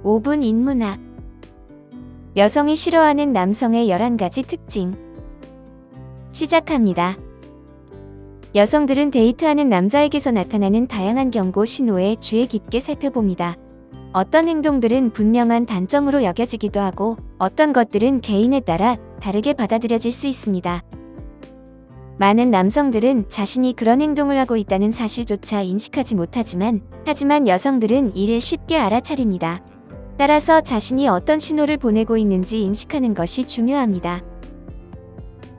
5분 인문학. 여성이 싫어하는 남성의 11가지 특징. 시작합니다. 여성들은 데이트하는 남자에게서 나타나는 다양한 경고 신호에 주의 깊게 살펴봅니다. 어떤 행동들은 분명한 단점으로 여겨지기도 하고 어떤 것들은 개인에 따라 다르게 받아들여질 수 있습니다. 많은 남성들은 자신이 그런 행동을 하고 있다는 사실조차 인식하지 못하지만 여성들은 이를 쉽게 알아차립니다. 따라서 자신이 어떤 신호를 보내고 있는지 인식하는 것이 중요합니다.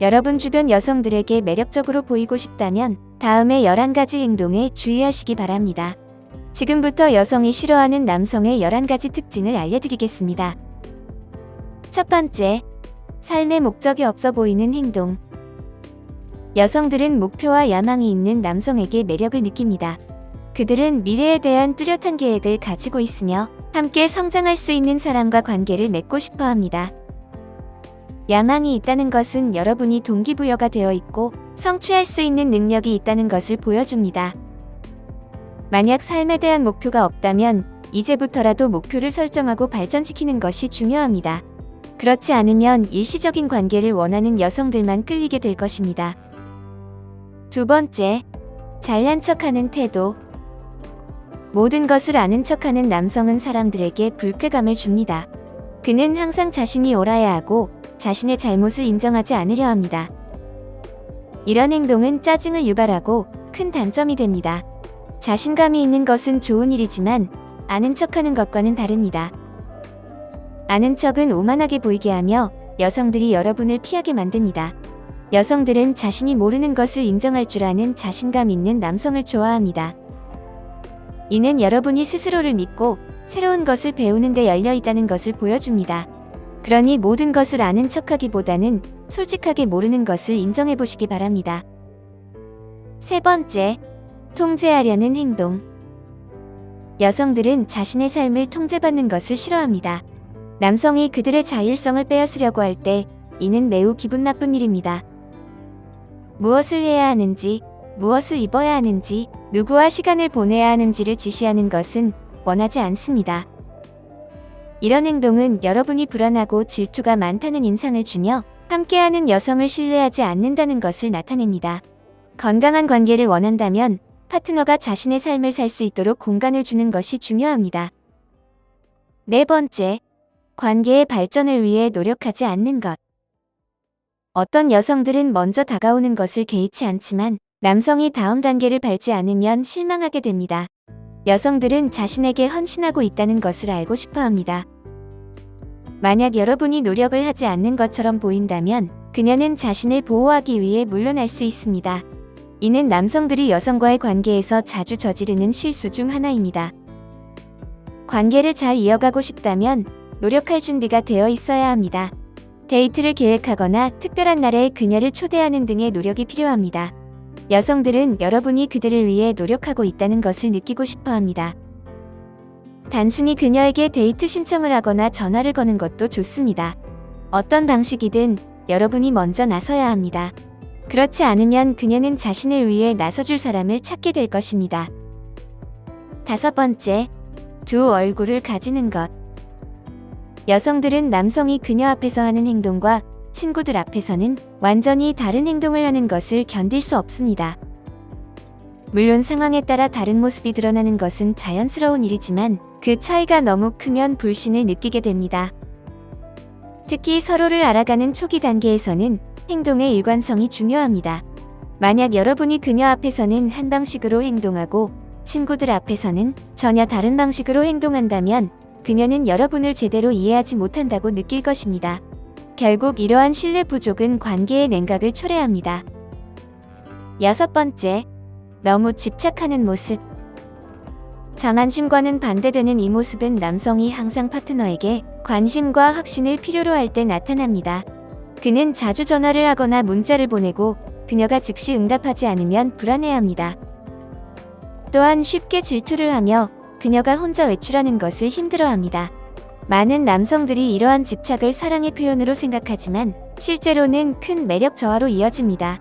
여러분 주변 여성들에게 매력적으로 보이고 싶다면 다음의 11가지 행동에 주의하시기 바랍니다. 지금부터 여성이 싫어하는 남성의 11가지 특징을 알려드리겠습니다. 첫 번째, 삶의 목적이 없어 보이는 행동. 여성들은 목표와 야망이 있는 남성에게 매력을 느낍니다. 그들은 미래에 대한 뚜렷한 계획을 가지고 있으며 함께 성장할 수 있는 사람과 관계를 맺고 싶어 합니다. 야망이 있다는 것은 여러분이 동기부여가 되어 있고 성취할 수 있는 능력이 있다는 것을 보여줍니다. 만약 삶에 대한 목표가 없다면 이제부터라도 목표를 설정하고 발전시키는 것이 중요합니다. 그렇지 않으면 일시적인 관계를 원하는 여성들만 끌리게 될 것입니다. 두 번째, 잘난 척하는 태도. 모든 것을 아는 척하는 남성은 사람들에게 불쾌감을 줍니다. 그는 항상 자신이 옳아야 하고 자신의 잘못을 인정하지 않으려 합니다. 이런 행동은 짜증을 유발하고 큰 단점이 됩니다. 자신감이 있는 것은 좋은 일이지만 아는 척하는 것과는 다릅니다. 아는 척은 오만하게 보이게 하며 여성들이 여러분을 피하게 만듭니다. 여성들은 자신이 모르는 것을 인정할 줄 아는 자신감 있는 남성을 좋아합니다. 이는 여러분이 스스로를 믿고 새로운 것을 배우는 데 열려 있다는 것을 보여줍니다. 그러니 모든 것을 아는 척하기보다는 솔직하게 모르는 것을 인정해 보시기 바랍니다. 세 번째, 통제하려는 행동. 여성들은 자신의 삶을 통제받는 것을 싫어합니다. 남성이 그들의 자율성을 빼앗으려고 할 때 이는 매우 기분 나쁜 일입니다. 무엇을 해야 하는지, 무엇을 입어야 하는지, 누구와 시간을 보내야 하는지를 지시하는 것은 원하지 않습니다. 이런 행동은 여러분이 불안하고 질투가 많다는 인상을 주며 함께하는 여성을 신뢰하지 않는다는 것을 나타냅니다. 건강한 관계를 원한다면 파트너가 자신의 삶을 살 수 있도록 공간을 주는 것이 중요합니다. 네 번째, 관계의 발전을 위해 노력하지 않는 것. 어떤 여성들은 먼저 다가오는 것을 개의치 않지만 남성이 다음 단계를 밟지 않으면 실망하게 됩니다. 여성들은 자신에게 헌신하고 있다는 것을 알고 싶어 합니다. 만약 여러분이 노력을 하지 않는 것처럼 보인다면 그녀는 자신을 보호하기 위해 물러날 수 있습니다. 이는 남성들이 여성과의 관계에서 자주 저지르는 실수 중 하나입니다. 관계를 잘 이어가고 싶다면 노력할 준비가 되어 있어야 합니다. 데이트를 계획하거나 특별한 날에 그녀를 초대하는 등의 노력이 필요합니다. 여성들은 여러분이 그들을 위해 노력하고 있다는 것을 느끼고 싶어 합니다. 단순히 그녀에게 데이트 신청을 하거나 전화를 거는 것도 좋습니다. 어떤 방식이든 여러분이 먼저 나서야 합니다. 그렇지 않으면 그녀는 자신을 위해 나서줄 사람을 찾게 될 것입니다. 다섯 번째, 두 얼굴을 가지는 것. 여성들은 남성이 그녀 앞에서 하는 행동과 친구들 앞에서는 완전히 다른 행동을 하는 것을 견딜 수 없습니다. 물론 상황에 따라 다른 모습이 드러나는 것은 자연스러운 일이지만 그 차이가 너무 크면 불신을 느끼게 됩니다. 특히 서로를 알아가는 초기 단계에서는 행동의 일관성이 중요합니다. 만약 여러분이 그녀 앞에서는 한 방식으로 행동하고 친구들 앞에서는 전혀 다른 방식으로 행동한다면 그녀는 여러분을 제대로 이해하지 못한다고 느낄 것입니다. 결국 이러한 신뢰 부족은 관계의 냉각을 초래합니다. 여섯 번째, 너무 집착하는 모습. 자만심과는 반대되는 이 모습은 남성이 항상 파트너에게 관심과 확신을 필요로 할 때 나타납니다. 그는 자주 전화를 하거나 문자를 보내고 그녀가 즉시 응답하지 않으면 불안해합니다. 또한 쉽게 질투를 하며 그녀가 혼자 외출하는 것을 힘들어합니다. 많은 남성들이 이러한 집착을 사랑의 표현으로 생각하지만 실제로는 큰 매력 저하로 이어집니다.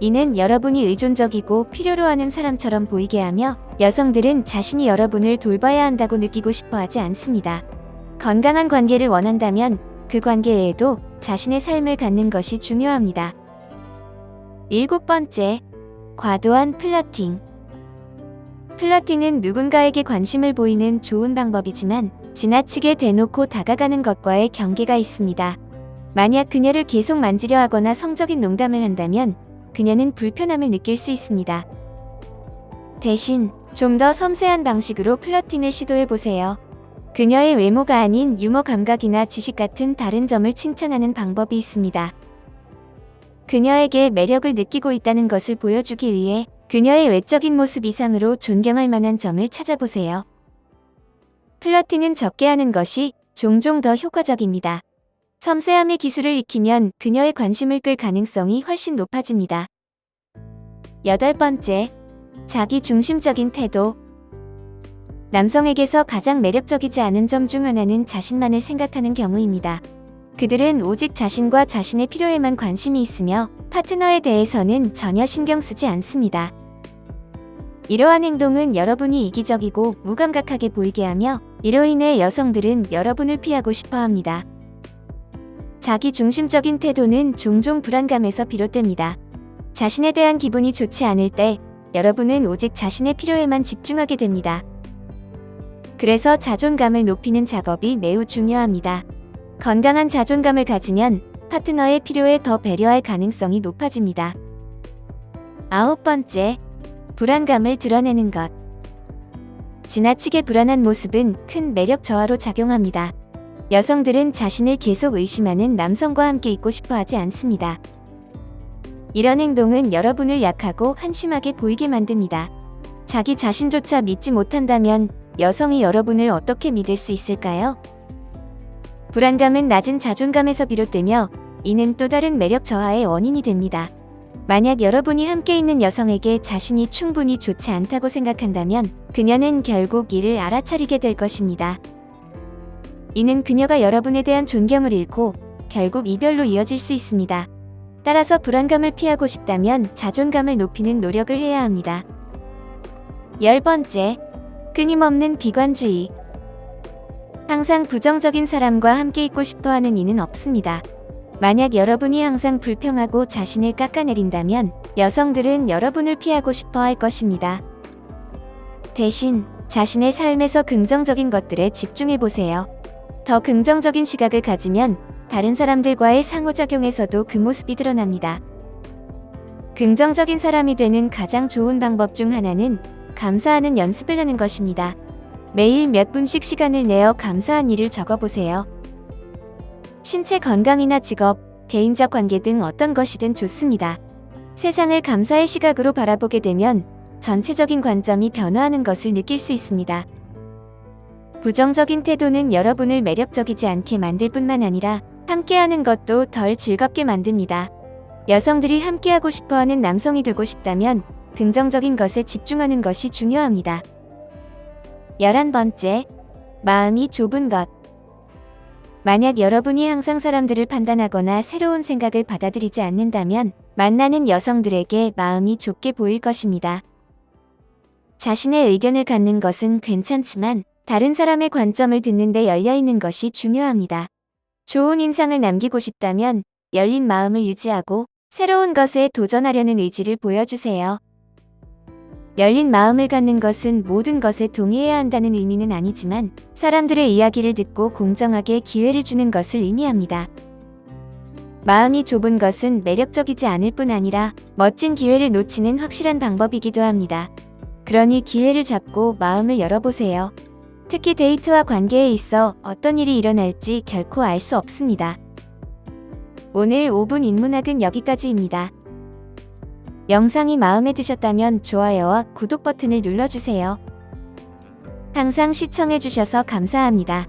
이는 여러분이 의존적이고 필요로 하는 사람처럼 보이게 하며 여성들은 자신이 여러분을 돌봐야 한다고 느끼고 싶어 하지 않습니다. 건강한 관계를 원한다면 그 관계에도 자신의 삶을 갖는 것이 중요합니다. 7번째, 과도한 플러팅. 플러팅은 누군가에게 관심을 보이는 좋은 방법이지만 지나치게 대놓고 다가가는 것과의 경계가 있습니다. 만약 그녀를 계속 만지려 하거나 성적인 농담을 한다면 그녀는 불편함을 느낄 수 있습니다. 대신 좀 더 섬세한 방식으로 플러팅을 시도해보세요. 그녀의 외모가 아닌 유머 감각이나 지식 같은 다른 점을 칭찬하는 방법이 있습니다. 그녀에게 매력을 느끼고 있다는 것을 보여주기 위해 그녀의 외적인 모습 이상으로 존경할 만한 점을 찾아보세요. 플러팅은 적게 하는 것이 종종 더 효과적입니다. 섬세함의 기술을 익히면 그녀의 관심을 끌 가능성이 훨씬 높아집니다. 8번째, 자기 중심적인 태도. 남성에게서 가장 매력적이지 않은 점 중 하나는 자신만을 생각하는 경우입니다. 그들은 오직 자신과 자신의 필요에만 관심이 있으며 파트너에 대해서는 전혀 신경 쓰지 않습니다. 이러한 행동은 여러분이 이기적이고 무감각하게 보이게 하며 이로 인해 여성들은 여러분을 피하고 싶어 합니다. 자기 중심적인 태도는 종종 불안감에서 비롯됩니다. 자신에 대한 기분이 좋지 않을 때 여러분은 오직 자신의 필요에만 집중하게 됩니다. 그래서 자존감을 높이는 작업이 매우 중요합니다. 건강한 자존감을 가지면 파트너의 필요에 더 배려할 가능성이 높아집니다. 9번째, 불안감을 드러내는 것. 지나치게 불안한 모습은 큰 매력 저하로 작용합니다. 여성들은 자신을 계속 의심하는 남성과 함께 있고 싶어 하지 않습니다. 이런 행동은 여러분을 약하고 한심하게 보이게 만듭니다. 자기 자신조차 믿지 못한다면 여성이 여러분을 어떻게 믿을 수 있을까요? 불안감은 낮은 자존감에서 비롯되며 이는 또 다른 매력 저하의 원인이 됩니다. 만약 여러분이 함께 있는 여성에게 자신이 충분히 좋지 않다고 생각한다면 그녀는 결국 이를 알아차리게 될 것입니다. 이는 그녀가 여러분에 대한 존경을 잃고 결국 이별로 이어질 수 있습니다. 따라서 불안감을 피하고 싶다면 자존감을 높이는 노력을 해야 합니다. 10번째, 끊임없는 비관주의. 항상 부정적인 사람과 함께 있고 싶어하는 이는 없습니다. 만약 여러분이 항상 불평하고 자신을 깎아내린다면 여성들은 여러분을 피하고 싶어 할 것입니다. 대신 자신의 삶에서 긍정적인 것들에 집중해보세요. 더 긍정적인 시각을 가지면 다른 사람들과의 상호작용에서도 그 모습이 드러납니다. 긍정적인 사람이 되는 가장 좋은 방법 중 하나는 감사하는 연습을 하는 것입니다. 매일 몇 분씩 시간을 내어 감사한 일을 적어보세요. 신체 건강이나 직업, 개인적 관계 등 어떤 것이든 좋습니다. 세상을 감사의 시각으로 바라보게 되면 전체적인 관점이 변화하는 것을 느낄 수 있습니다. 부정적인 태도는 여러분을 매력적이지 않게 만들 뿐만 아니라 함께하는 것도 덜 즐겁게 만듭니다. 여성들이 함께하고 싶어하는 남성이 되고 싶다면 긍정적인 것에 집중하는 것이 중요합니다. 11번째, 마음이 좁은 것. 만약 여러분이 항상 사람들을 판단하거나 새로운 생각을 받아들이지 않는다면 만나는 여성들에게 마음이 좁게 보일 것입니다. 자신의 의견을 갖는 것은 괜찮지만 다른 사람의 관점을 듣는 데 열려있는 것이 중요합니다. 좋은 인상을 남기고 싶다면 열린 마음을 유지하고 새로운 것에 도전하려는 의지를 보여주세요. 열린 마음을 갖는 것은 모든 것에 동의해야 한다는 의미는 아니지만 사람들의 이야기를 듣고 공정하게 기회를 주는 것을 의미합니다. 마음이 좁은 것은 매력적이지 않을 뿐 아니라 멋진 기회를 놓치는 확실한 방법이기도 합니다. 그러니 기회를 잡고 마음을 열어보세요. 특히 데이트와 관계에 있어 어떤 일이 일어날지 결코 알 수 없습니다. 오늘 5분 인문학은 여기까지입니다. 영상이 마음에 드셨다면 좋아요와 구독 버튼을 눌러주세요. 항상 시청해주셔서 감사합니다.